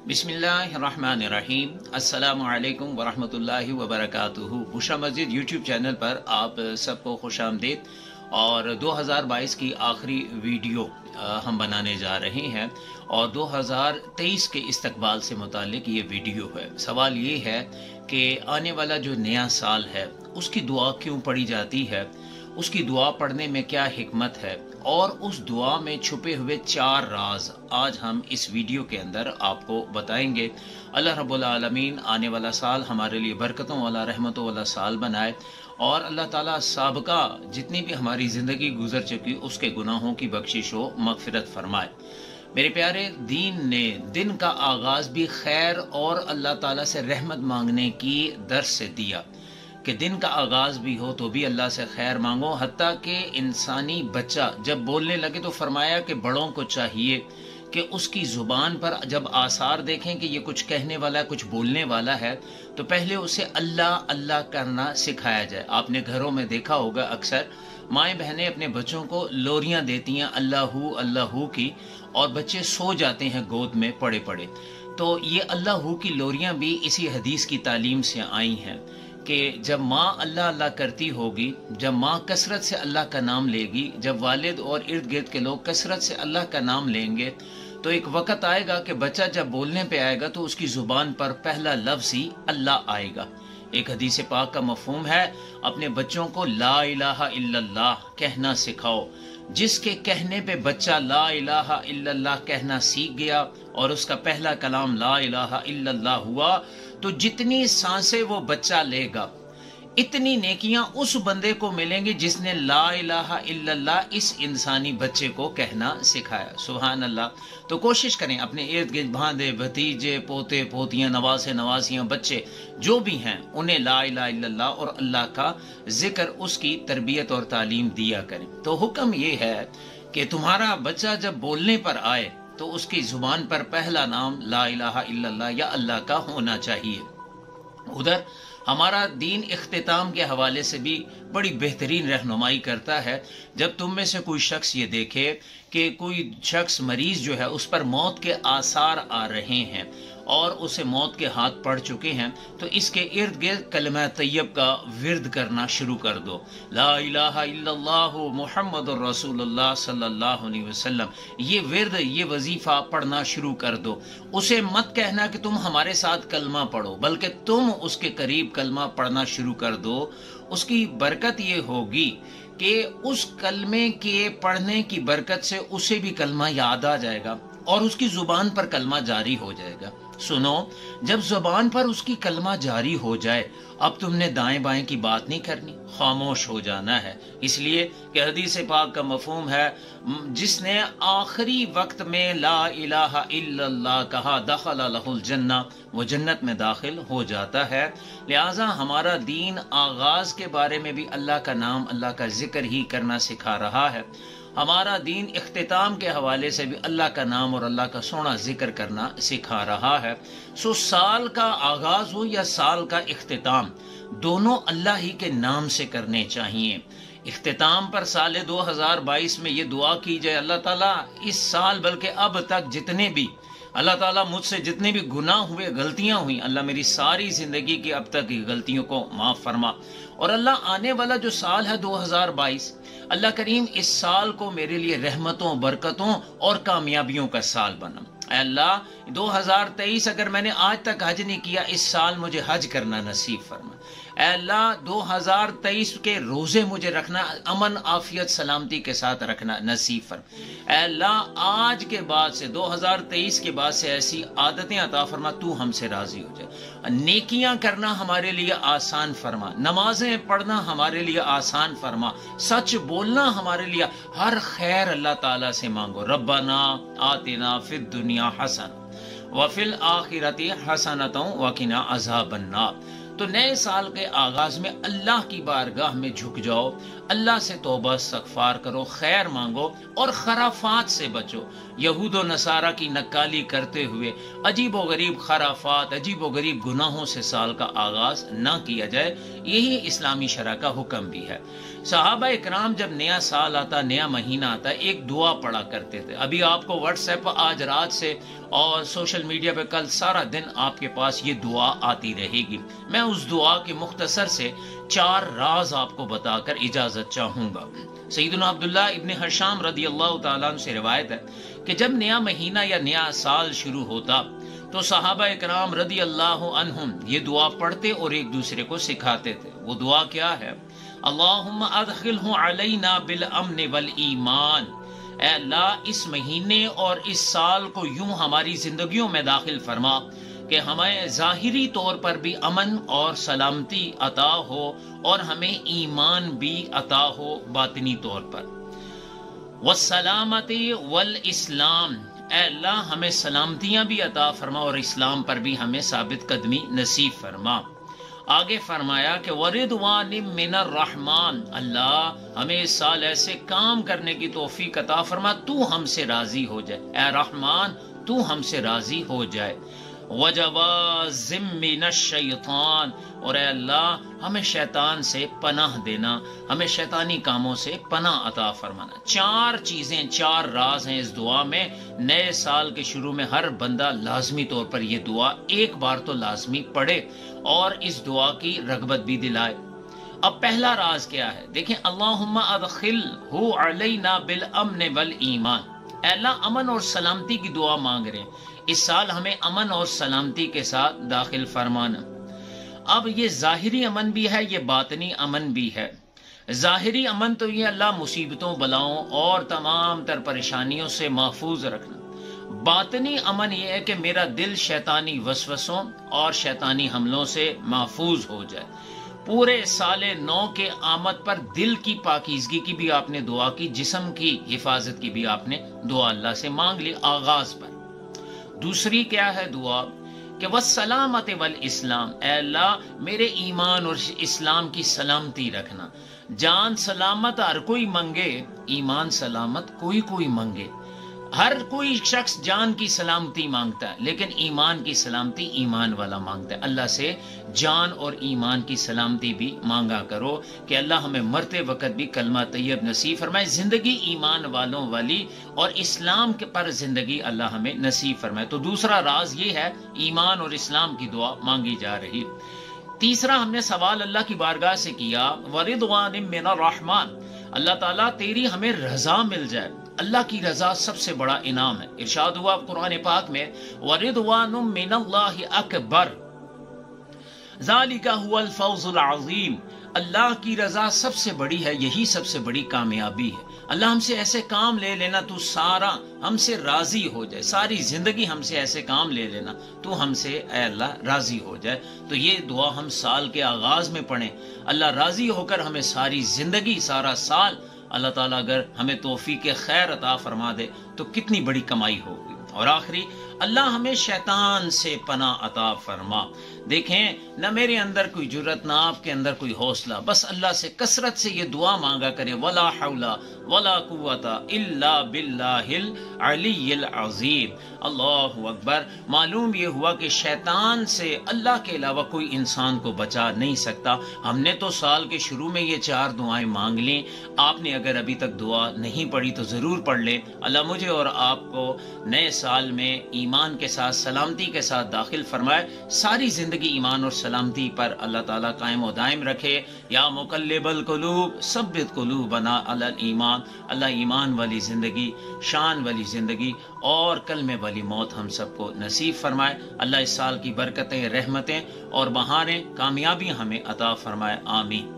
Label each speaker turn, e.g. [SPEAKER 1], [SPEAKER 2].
[SPEAKER 1] बिस्मिल्लाहिर्रहमानिर्रहीम। अस्सलामु अलैकुम वरहमतुल्लाहि वबरकातुहू। उषा मस्जिद यूट्यूब चैनल पर आप सबको खुशामदीद। और 2022 की आखिरी वीडियो हम बनाने जा रहे हैं और 2023 के इस्तकबाल से मुतालिक ये वीडियो है। सवाल ये है कि आने वाला जो नया साल है उसकी दुआ क्यों पढ़ी जाती है, उसकी दुआ पढ़ने में क्या हिकमत है और उस दुआ में छुपे हुए 4 राज आज हम इस वीडियो के अंदर आपको बताएंगे। अल्लाह रब्बुल आलमीन आने वाला साल हमारे लिए बरकतों वाला, रहमतों वाला साल बनाए और अल्लाह ताला साबका जितनी भी हमारी ज़िंदगी गुजर चुकी उसके गुनाहों की बख्शिश हो, मगफिरत फरमाए। मेरे प्यारे, दीन ने दिन का आगाज़ भी खैर और अल्लाह ताला से रहमत मांगने की दर्स से दिया कि दिन का आगाज़ भी हो तो भी अल्लाह से खैर मांगो। हत्ता कि इंसानी बच्चा जब बोलने लगे तो फरमाया कि बड़ों को चाहिए कि उसकी ज़ुबान पर जब आसार देखें कि ये कुछ कहने वाला है, कुछ बोलने वाला है, तो पहले उसे अल्लाह अल्लाह करना सिखाया जाए। आपने घरों में देखा होगा अक्सर माएँ बहनें अपने बच्चों को लोरियाँ देती हैं अल्लाहू अल्लाहू की, और बच्चे सो जाते हैं गोद में पड़े पड़े। तो ये अल्लाहू की लोरियाँ भी इसी हदीस की तालीम से आई हैं कि जब माँ अल्लाह अल्लाह करती होगी, जब माँ कसरत से अल्लाह का नाम लेगी, जब वालिद और इर्द गिर्द के लोग कसरत से अल्लाह का नाम लेंगे, तो एक वक्त आएगा कि बच्चा जब बोलने पे आएगा तो उसकी ज़ुबान पर पहला लफ्ज़ ही अल्लाह आएगा। एक हदीस पाक का मफ़हूम है, अपने बच्चों को ला इलाहा इल्लल्लाह कहना सिखाओ। जिसके कहने पे बच्चा ला इलाहा इल्लल्लाह कहना सीख गया और उसका पहला कलाम ला इलाहा इल्लल्लाह हुआ, तो जितनी सांसें वो बच्चा लेगा इतनी नेकियां उस बंदे को मिलेंगी जिसने ला इलाहा इल्लल्लाह इस इंसानी बच्चे को कहना सिखाया। सुभान अल्लाह। तो कोशिश करें अपने इर्द गिर्द भांदे भतीजे पोते पोतियां नवासे नवासियां बच्चे जो भी हैं उन्हें ला इलाहा इल्लल्लाह और अल्लाह का जिक्र, उसकी तरबियत और तालीम दिया करें। तो हुक्म ये है कि तुम्हारा बच्चा जब बोलने पर आए तो उसकी जुबान पर पहला नाम ला इलाहा इल्लल्लाह या अल्लाह का होना चाहिए। उधर हमारा दीन इख्तिताम के हवाले से भी बड़ी बेहतरीन रहनुमाई करता है। जब तुम में से कोई शख्स ये देखे कि कोई शख्स मरीज जो है उस पर मौत के आसार आ रहे हैं और उसे मौत के हाथ पड़ चुके हैं, तो इसके इर्द गिर्द कलमा तैयब का विर्द करना शुरू कर दो। ला इलाहा इल्लल्लाह मुहम्मदुर रसूलुल्लाह सल्लल्लाहु अलैहि वसल्लम, ये विर्द, ये वजीफा पढ़ना शुरू कर दो। उसे मत कहना कि तुम हमारे साथ कलमा पढ़ो, बल्कि तुम उसके करीब कलमा पढ़ना शुरू कर दो। उसकी बरकत ये होगी कि उस कलमे के पढ़ने की बरकत से उसे भी कलमा याद आ जाएगा और उसकी जुबान पर कलमा जारी हो जाएगा। सुनो, जब जुबान पर उसकी कलमा जारी हो जाए, अब तुमने दाएं बाएं की बात नहीं करनी, खामोश हो जाना है। इसलिए कि हदीस पाक का मफहूम है, जिसने आखिरी वक्त में ला इलाहा इल्लल्लाह कहा दखल लहुल जन्ना, वो जन्नत में दाखिल हो जाता है। लिहाजा हमारा दीन आगाज के बारे में भी अल्लाह का नाम, अल्लाह का जिक्र ही करना सिखा रहा है। हमारा दीन इख्तिताम के हवाले से भी अल्लाह का नाम और अल्लाह का सोना जिक्र करना सिखा रहा है। सो साल का आगाज हो या साल का इख्तिताम, दोनों अल्लाह ही के नाम से करने चाहिए। इख्तिताम पर साल 2022 में ये दुआ की जाए, अल्लाह ताला इस साल बल्कि अब तक जितने भी अल्लाह ताला मुझसे जितने भी गुनाह हुए, गलतियां हुई, अल्लाह मेरी सारी जिंदगी की अब तक की गलतियों को माफ फरमा। और अल्लाह आने वाला जो साल है 2022, अल्लाह करीम इस साल को मेरे लिए रहमतों, बरकतों और कामयाबियों का साल बना। अल्लाह 2023 अगर मैंने आज तक हज नहीं किया, इस साल मुझे हज करना नसीब फरमा। अल्लाह 2023 के रोजे मुझे रखना, अमन आफियत सलामती के साथ रखना नसीब फरमा। अल्लाह आज के बाद से 2023 के बाद से ऐसी आदतें अता फरमा, तू हमसे राजी हो जाए। नेकियां करना हमारे लिए आसान फरमा, नमाजें पढ़ना हमारे लिए आसान फरमा, सच बोलना हमारे लिए, हर खैर अल्लाह ताला से मांगो। रब्बना आतिना फिद दुनिया हसन व फिल आखिरती हसनतों व किना अज़ाबन्नार। तो नए साल के आगाज में अल्लाह की बारगाह में झुक जाओ, अल्लाह से तौबा इस्तगफार करो, खैर मांगो और खराफात से बचो। یہود و نصارہ کی نکالی کرتے ہوئے عجیب و غریب خرافات، عجیب و غریب گناہوں سے سال کا آغاز نہ کیا جائے، یہی اسلامی شرع کا حکم بھی ہے۔ صحابہ اکرام جب نیا سال آتا، نیا مہینہ آتا، ایک دعا پڑھا کرتے تھے۔ ابھی آپ کو واٹس ایپ آج رات سے اور سوشل میڈیا پہ کل سارا دن آپ کے پاس یہ دعا آتی رہے گی۔ میں اس دعا کے مختصر سے 4 راز آپ کو بتا کر اجازت چاہوں گا۔ سیدنا عبداللہ ابن حشام رضی اللہ تعالیٰ عنہ سے روایت ہے کہ جب نیا مہینہ یا نیا سال شروع ہوتا تو صحابہ اکرام رضی اللہ عنہم یہ دعا پڑھتے اور ایک دوسرے کو سکھاتے تھے۔ وہ دعا کیا ہے؟ اللہم ادخلہ علینا بالامن والایمان، اے اللہ اس مہینے اور اس سال کو یوں ہماری زندگیوں میں داخل فرما کہ ہمیں ظاہری طور پر بھی امن اور سلامتی عطا ہو اور ہمیں ایمان بھی عطا ہو باطنی طور پر۔ والسلامتی والاسلام، اے اللہ ہمیں سلامتیاں بھی عطا فرما اور اسلام پر بھی ہمیں ثابت قدمی نصیب فرما۔ آگے فرمایا کہ وردوان من الرحمن، اللہ ہمیں اس سال ایسے کام کرنے کی توفیق عطا فرما تو ہم سے راضی ہو جائے، اے رحمان تو ہم سے راضی ہو جائے۔ وجواز من الشیطان، اور اے اللہ ہمیں شیطان سے پناہ دینا، ہمیں شیطانی کاموں سے پناہ عطا فرمانا۔ 4 چیزیں، 4 راز ہیں اس دعا میں۔ نئے سال کے شروع میں ہر بندہ لازمی طور پر یہ دعا ایک بار تو لازمی پڑھے اور اس دعا کی رغبت بھی دلائے۔ اب پہلا راز کیا ہے؟ دیکھیں، اللہم ادخلہ علینا بالامن والایمان، اے اللہ امن اور سلامتی کی دعا مانگ رہے ہیں، اس سال ہمیں امن اور سلامتی کے ساتھ داخل فرمانا۔ اب یہ ظاہری امن بھی ہے، یہ باطنی امن بھی ہے۔ ظاہری امن تو یہ اللہ مصیبتوں، بلاؤں اور تمام تر پریشانیوں سے محفوظ رکھنا۔ باطنی امن یہ ہے کہ میرا دل شیطانی وسوسوں اور شیطانی حملوں سے محفوظ ہو جائے۔ پورے سال نو کے آمد پر دل کی پاکیزگی کی بھی آپ نے دعا کی، جسم کی حفاظت کی بھی آپ نے دعا اللہ سے مانگ لی آغاز پر۔ دوسری کیا ہے دعا کہ والسلامت والاسلام، اے اللہ میرے ایمان اور اسلام کی سلامتی رکھنا۔ جان سلامت ہر کوئی منگے، ایمان سلامت کوئی کوئی منگے۔ ہر کوئی شخص جان کی سلامتی مانگتا ہے، لیکن ایمان کی سلامتی ایمان والا مانگتا ہے۔ اللہ سے جان اور ایمان کی سلامتی بھی مانگا کرو کہ اللہ ہمیں مرتے وقت بھی کلمہ طیب نصیب فرمائے، زندگی ایمان والوں والی اور اسلام کے پر زندگی اللہ ہمیں نصیب فرمائے۔ تو دوسرا راز یہ ہے، ایمان اور اسلام کی دعا مانگی جا رہی۔ تیسرا ہم نے سوال اللہ کی بارگاہ سے کیا، وردوان من الرحمن، اللہ تعالیٰ تیری ہمیں رضا مل جائے۔ اللہ کی رضا سب سے بڑا انعام ہے۔ ارشاد ہوا قرآن پاک میں، وَرِضْوَانٌ مِّنَ اللَّهِ أَكْبَرُ ذَلِكَ هُوَ الْفَوْزُ الْعَظِيمُ، اللہ کی رضا سب سے بڑی ہے، یہی سب سے بڑی کامیابی ہے۔ اللہ ہم سے ایسے کام لے لینا تو سارا ہم سے راضی ہو جائے، ساری زندگی ہم سے ایسے کام لے لینا تو ہم سے اے اللہ راضی ہو جائے۔ تو یہ دعا ہم سال کے آغاز میں پڑھیں، اللہ راضی ہو کر ہمیں ساری زندگی، سارا سال اللہ تعالیٰ اگر ہمیں توفیق خیر عطا فرما دے تو کتنی بڑی کمائی ہوگی۔ اور آخری، اللہ ہمیں شیطان سے پناہ عطا فرما۔ دیکھیں، نہ میرے اندر کوئی جرت، نہ آپ کے اندر کوئی حوصلہ، بس اللہ سے کثرت سے یہ دعا مانگا کرے، ولا حول ولا قوت الا باللہ العلی العظیم۔ اللہ اکبر۔ معلوم یہ ہوا کہ شیطان سے اللہ کے علاوہ کوئی انسان کو بچا نہیں سکتا۔ ہم نے تو سال کے شروع میں یہ 4 دعائیں مانگ لیں، آپ نے اگر ابھی تک دعا نہیں پڑھی تو ضرور پڑھ لیں۔ اللہ مجھے اور آپ کو نئے سال میں ایمان کے ساتھ، سلامتی کے ساتھ داخل فرمائے، ساری زندگی ایمان اور سلامتی پر اللہ تعالیٰ قائم و دائم رکھے۔ یا مقلب القلوب ثبت قلوبنا علی الایمان، اللہ ایمان والی زندگی، شان والی زندگی اور کلمے والی موت ہم سب کو نصیب فرمائے۔ اللہ اس سال کی برکتیں، رحمتیں اور بہاریں، کامیابی ہمیں عطا فرمائے، آمین۔